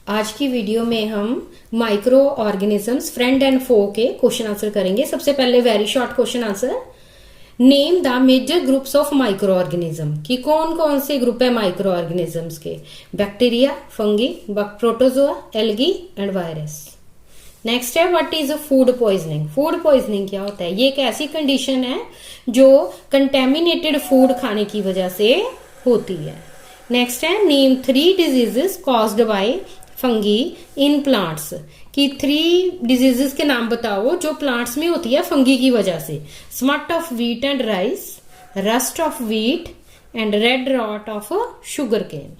आज की वीडियो में हम microorganisms friend and foe के क्वेश्चन आंसर करेंगे। सबसे पहले very short question answer, name the major groups of microorganism, कि कौन कौन से ग्रुप है माइक्रो ऑर्गेनिजम्स के। Bacteria, fungi, protozoa, algae and virus. Next है what is food poisoning. Food poisoning क्या होता है? ये एक ऐसी कंडीशन है जो कंटेमिनेटेड फूड खाने की वजह से होती है। नेक्स्ट है name 3 diseases caused bye fungi in plants, कि 3 डिजीजेस के नाम बताओ जो प्लांट्स में होती है फंगी की वजह से। Smut of wheat and rice, rust of wheat and red rot of sugarcane.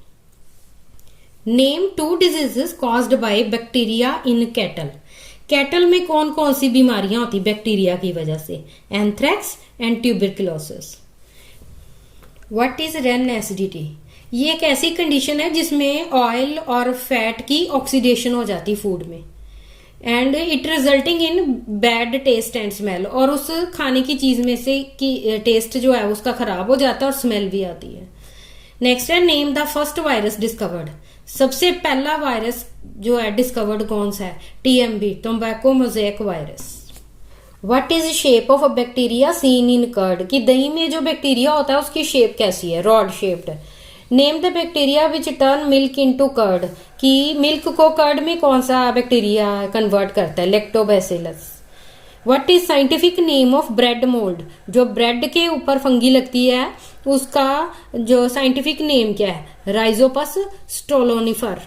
Name 2 diseases caused by bacteria in cattle. Cattle में कौन कौन सी बीमारियां होती बैक्टीरिया की वजह से? Anthrax and tuberculosis. What is rain acidity? ये एक ऐसी कंडीशन है जिसमें ऑयल और फैट की ऑक्सीडेशन हो जाती फूड में and it resulting in bad taste and smell, और उस खाने की चीज में से की टेस्ट जो है उसका खराब हो जाता है और स्मेल भी आती है। नेक्स्ट है name the first virus discovered. सबसे पहला वायरस जो है डिस्कवर्ड कौन सा है? TMB, tobacco mosaic virus. What is shape of a bacteria seen in curd, कि दही में जो बैक्टीरिया होता है उसकी शेप कैसी है? Rod shaped. Name the bacteria which turn milk into curd, कि मिल्क को कर्ड में कौन सा बैक्टीरिया कन्वर्ट करता है? Lactobacillus. What is scientific name of bread mould, जो ब्रेड के ऊपर फंगी लगती है उसका जो साइंटिफिक नेम क्या है? Rhizopus stolonifer.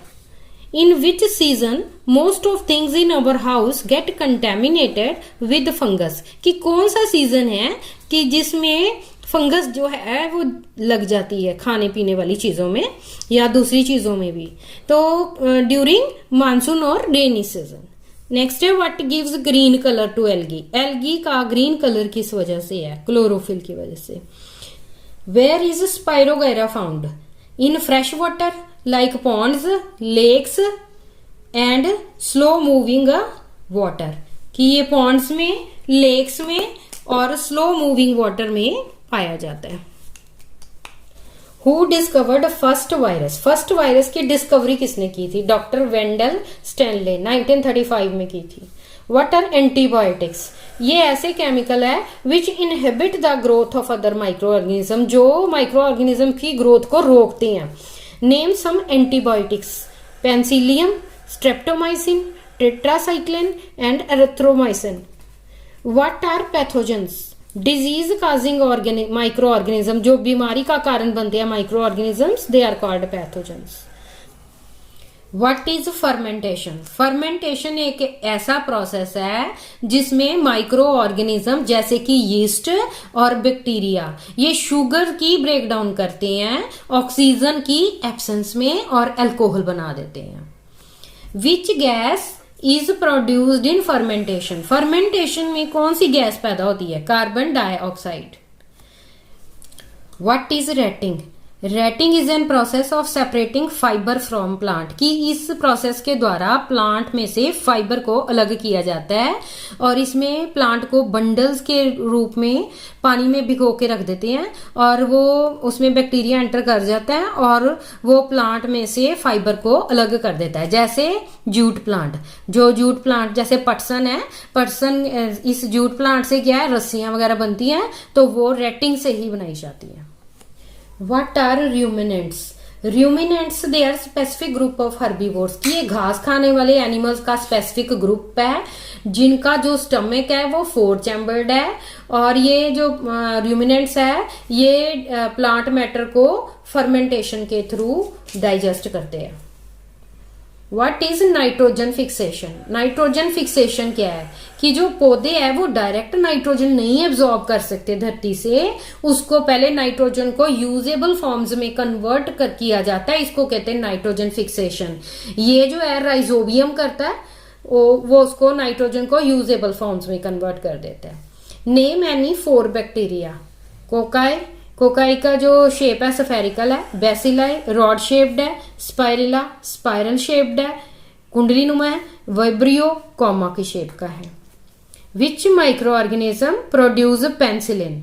In which season most of things in our house get contaminated with fungus, कि कौन सा सीजन है कि जिसमें फंगस जो है वो लग जाती है खाने पीने वाली चीजों में या दूसरी चीजों में भी? तो ड्यूरिंग मानसून और रेनी सीजन। नेक्स्ट है what gives green colour to algae. Algae का ग्रीन कलर किस वजह से है? क्लोरोफिल की वजह से। Where is spirogyra found? In fresh water like ponds, lakes and slow moving water, कि ये पॉन्ड्स में, लेक्स में और स्लो मूविंग वाटर में पाया जाता है। Who discovered first virus? First virus की डिस्कवरी किसने की थी? डॉक्टर वेंडल स्टैनले 1935 में की थी। What are antibiotics? ये ऐसे केमिकल है which inhibit the growth of other microorganism, जो माइक्रो ऑर्गेनिज्म की ग्रोथ को रोकते हैं। Name some antibiotics. Penicillium, streptomycin, tetracycline and erythromycin. What are pathogens? Disease causing microorganism, जो बीमारी का कारण बनते हैं microorganisms, they are called pathogens. What is fermentation? Fermentation एक ऐसा प्रोसेस है जिसमें माइक्रो ऑर्गेनिज्म जैसे कि यीस्ट और बैक्टीरिया ये शुगर की ब्रेक डाउन करते हैं ऑक्सीजन की एब्सेंस में और अल्कोहल बना देते हैं। Which gas is produced in fermentation? Fermentation में कौन सी गैस पैदा होती है? Carbon dioxide. What is rating? Rating is an process of separating fibre from plant, कि इस प्रोसेस के द्वारा प्लांट में से फाइबर को अलग किया जाता है और इसमें प्लांट को बंडल्स के रूप में पानी में भिगो के रख देते हैं और वो उसमें बैक्टीरिया एंटर कर जाता है और वो प्लांट में से फाइबर को अलग कर देता है। जैसे जूट प्लांट, जो जूट प्लांट जैसे पटसन है, पटसन इस जूट प्लांट से क्या है, रस्सियां वगैरह बनती हैं, तो वो रेटिंग से ही बनाई जाती है। What are ruminants? Ruminants they are specific group of herbivores, कि ये घास खाने वाले एनिमल्स का स्पेसिफिक ग्रुप है जिनका जो स्टमक है वो 4 चैम्बर्ड है और ये जो ruminants है ये प्लांट मैटर को फर्मेंटेशन के थ्रू डाइजेस्ट करते हैं। What is nitrogen fixation? Nitrogen fixation क्या है? कि जो पौधे हैं वो डायरेक्ट नाइट्रोजन नहीं एब्जॉर्ब कर सकते धरती से, उसको पहले नाइट्रोजन को यूजेबल फॉर्म्स में कन्वर्ट किया जाता है, इसको कहते हैं नाइट्रोजन फिक्सेशन। ये जो है राइजोबियम करता है वो उसको नाइट्रोजन को यूजेबल फॉर्म्स में कन्वर्ट कर देता है। Name any 4 bacteria. Cocci, cocci का जो शेप है स्फेरिकल है। बेसिलाई रॉड शेप्ड है। स्पाइरिला स्पाइरल शेप्ड है, कुंडली नुमा है। वाइब्रियो कॉमा की शेप का है। Which microorganism produce penicillin?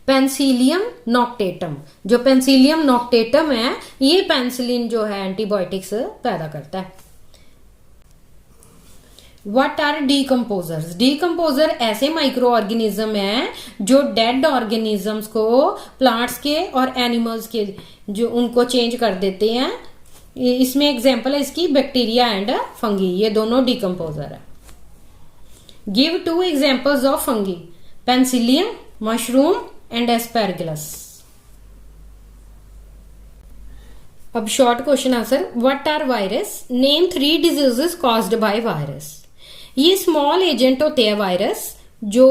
Penicillium notatum, जो पेंसिलियम नॉक्टेटम है ये पेंसिलिन जो है एंटीबायोटिक्स पैदा करता है। What are decomposers? डीकम्पोजर ऐसे माइक्रो ऑर्गेनिज्म हैं जो डेड ऑर्गेनिजम्स को प्लांट्स के और एनिमल्स के जो उनको चेंज कर देते हैं। इसमें एग्जांपल है इसकी बैक्टीरिया एंड फंगी, ये दोनों डीकम्पोजर है। Give 2 examples of fungi, penicillium, mushroom and aspergillus. अब short question answer, what are virus? Name 3 diseases caused by virus. ये स्मॉल एजेंट होते हैं वायरस जो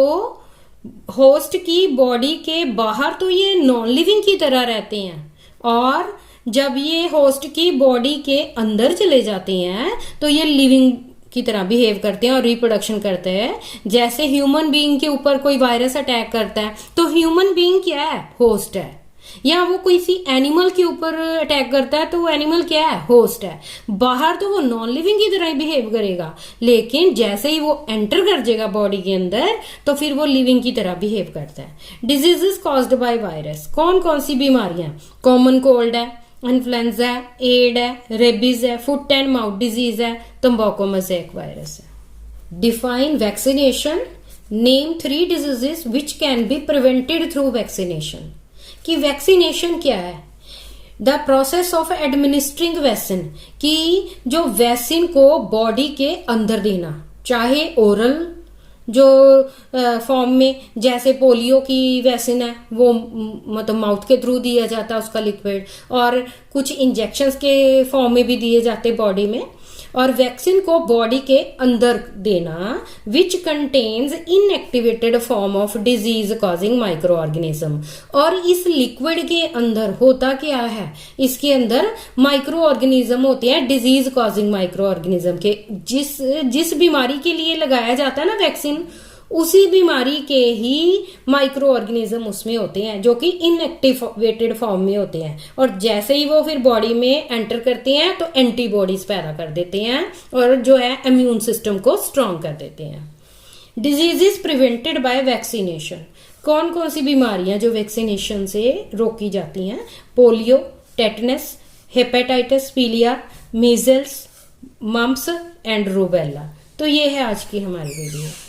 होस्ट की बॉडी के बाहर तो ये नॉन लिविंग की तरह रहते हैं, और जब ये होस्ट की बॉडी के अंदर चले जाते हैं तो ये लिविंग की तरह बिहेव करते हैं और रिप्रोडक्शन करते हैं। जैसे ह्यूमन बीइंग के ऊपर कोई वायरस अटैक करता है तो ह्यूमन बीइंग क्या है? होस्ट है। या वो किसी एनिमल के ऊपर अटैक करता है तो वो एनिमल क्या है? होस्ट है। बाहर तो वो नॉन लिविंग की तरह ही बिहेव करेगा, लेकिन जैसे ही वो एंटर कर जाएगा बॉडी के अंदर तो फिर वो लिविंग की तरह बिहेव करता है। डिजीजेस कॉज्ड बाय वायरस, कौन कौन सी बीमारियां? कॉमन कोल्ड है, इन्फ्लुएंजा है, एड है, रेबीज है, फुट एंड माउथ डिजीज है, तंबाकू मोज़ेक वायरस है। Define vaccination, name 3 diseases which can be prevented through vaccination. कि वैक्सीनेशन क्या है? The process of administering vaccine, कि जो वैक्सीन को बॉडी के अंदर देना, चाहे ओरल जो फॉर्म में, जैसे पोलियो की वैक्सीन है वो मतलब माउथ के थ्रू दिया जाता है उसका लिक्विड, और कुछ इंजेक्शंस के फॉर्म में भी दिए जाते बॉडी में, और वैक्सीन को बॉडी के अंदर देना which contains inactivated form of disease causing micro organism. और इस लिक्विड के अंदर होता क्या है? इसके अंदर माइक्रो ऑर्गेनिज्म होते हैं डिजीज कॉजिंग माइक्रो ऑर्गेनिज्म के। जिस बीमारी के लिए लगाया जाता है ना वैक्सीन, उसी बीमारी के ही माइक्रो ऑर्गेनिज्म उसमें होते हैं जो कि इनएक्टिवेटेड फॉर्म में होते हैं, और जैसे ही वो फिर बॉडी में एंटर करते हैं तो एंटीबॉडीज पैदा कर देते हैं और जो है इम्यून सिस्टम को स्ट्रांग कर देते हैं। डिजीजेस प्रिवेंटेड बाय वैक्सीनेशन, कौन कौन सी बीमारियां जो वैक्सीनेशन से रोकी जाती हैं? पोलियो, टेटनस, हेपेटाइटिस पीलिया, मीजल्स, मम्प्स एंड रूबेला। तो ये है आज की हमारी वीडियो।